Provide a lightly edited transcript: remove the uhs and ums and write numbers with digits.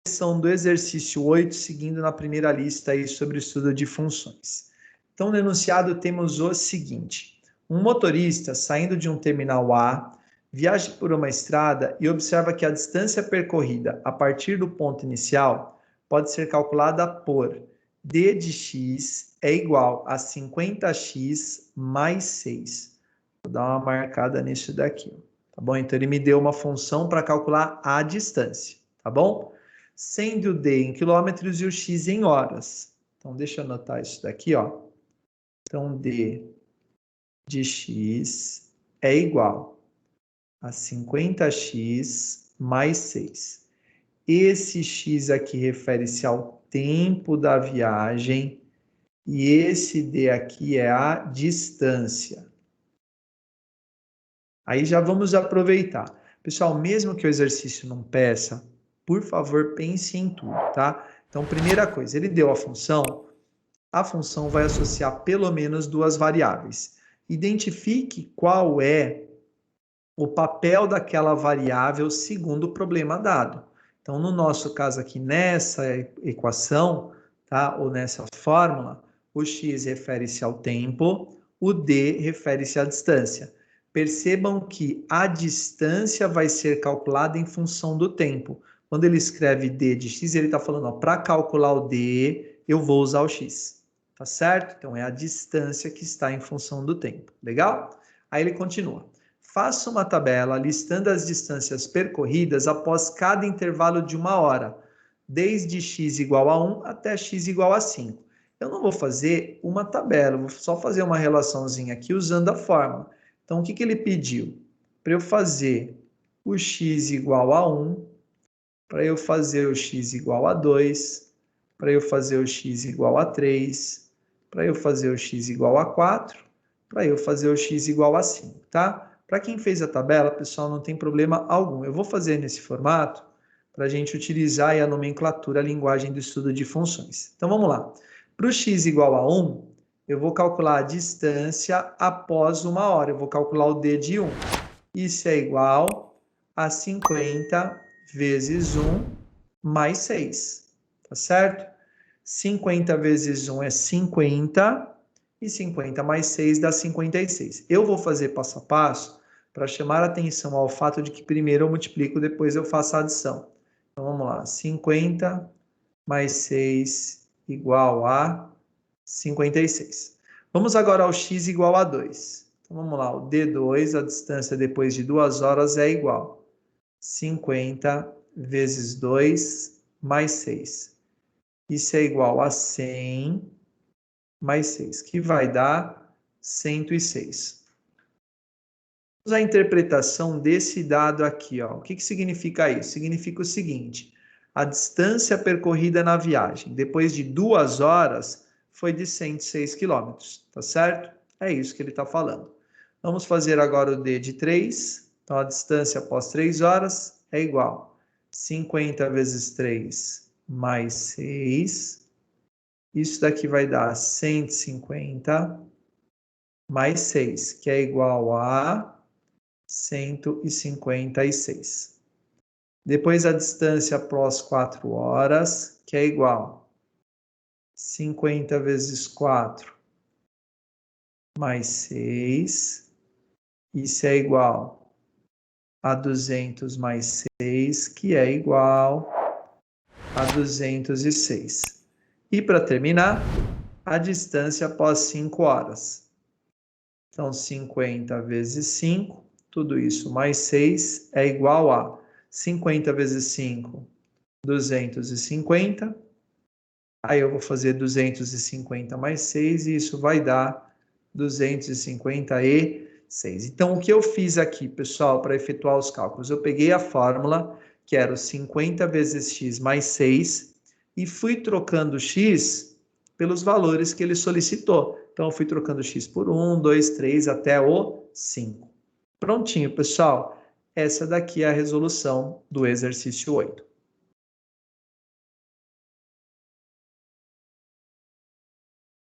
correção do exercício 8, seguindo na primeira lista aí sobre o estudo de funções. Então, no enunciado temos o seguinte: um motorista saindo de um terminal A, viaja por uma estrada e observa que a distância percorrida a partir do ponto inicial pode ser calculada por d de x é igual a 50x mais 6. Vou dar uma marcada nisso daqui, tá bom? Então, ele me deu uma função para calcular a distância, tá bom? Sendo o d em quilômetros e o x em horas. Então, deixa eu anotar isso daqui, ó. Então, d de x é igual a 50x mais 6. Esse x aqui refere-se ao tempo da viagem e esse d aqui é a distância. Aí já vamos aproveitar. Pessoal, mesmo que o exercício não peça, por favor, pense em tudo, tá? Então, primeira coisa, ele deu a função vai associar pelo menos duas variáveis. Identifique qual é o papel daquela variável segundo o problema dado. Então, no nosso caso aqui, nessa equação, tá? Ou nessa fórmula, o x refere-se ao tempo, o d refere-se à distância. Percebam que a distância vai ser calculada em função do tempo. Quando ele escreve d de x, ele está falando, para calcular o d, eu vou usar o x. Tá certo? Então, é a distância que está em função do tempo. Legal? Aí ele continua. Faça uma tabela listando as distâncias percorridas após cada intervalo de 1 hora, desde x igual a 1 até x igual a 5. Eu não vou fazer uma tabela, vou só fazer uma relaçãozinha aqui usando a fórmula. Então, o que ele pediu? Para eu fazer o x igual a 1, para eu fazer o x igual a 2, para eu fazer o x igual a 3, para eu fazer o x igual a 4, para eu fazer o x igual a 5, tá? Para quem fez a tabela, pessoal, não tem problema algum. Eu vou fazer nesse formato para a gente utilizar a nomenclatura, a linguagem do estudo de funções. Então, vamos lá. Para o x igual a 1, eu vou calcular a distância após 1 hora. Eu vou calcular o d de 1. Isso é igual a 50 vezes 1 mais 6. Tá certo? 50 vezes 1 é 50 e 50 mais 6 dá 56. Eu vou fazer passo a passo para chamar a atenção ao fato de que primeiro eu multiplico, depois eu faço a adição. Então, vamos lá. 50 mais 6 igual a 56. Vamos agora ao x igual a 2. Então, vamos lá. O D2, a distância depois de 2 horas, é igual a 50 vezes 2 mais 6. Isso é igual a 100 mais 6, que vai dar 106. Vamos à interpretação desse dado aqui, ó. O que significa isso? Significa o seguinte: a distância percorrida na viagem, depois de 2 horas, foi de 106 quilômetros, tá certo? É isso que ele está falando. Vamos fazer agora o D de 3. Então, a distância após 3 horas é igual a 50 vezes 3 mais 6. Isso daqui vai dar 150 mais 6, que é igual a 156. Depois a distância após 4 horas, que é igual a 50 vezes 4 mais 6. Isso é igual a 200 mais 6, que é igual a 206. E para terminar, a distância após 5 horas. Então, 50 vezes 5, tudo isso mais 6 é igual a 50 vezes 5, 250. Aí eu vou fazer 250 mais 6 e isso vai dar 256. Então, o que eu fiz aqui, pessoal, para efetuar os cálculos? Eu peguei a fórmula, que era o 50 vezes x mais 6, e fui trocando x pelos valores que ele solicitou. Então, eu fui trocando x por 1, 2, 3, até o 5. Prontinho, pessoal. Essa daqui é a resolução do exercício 8.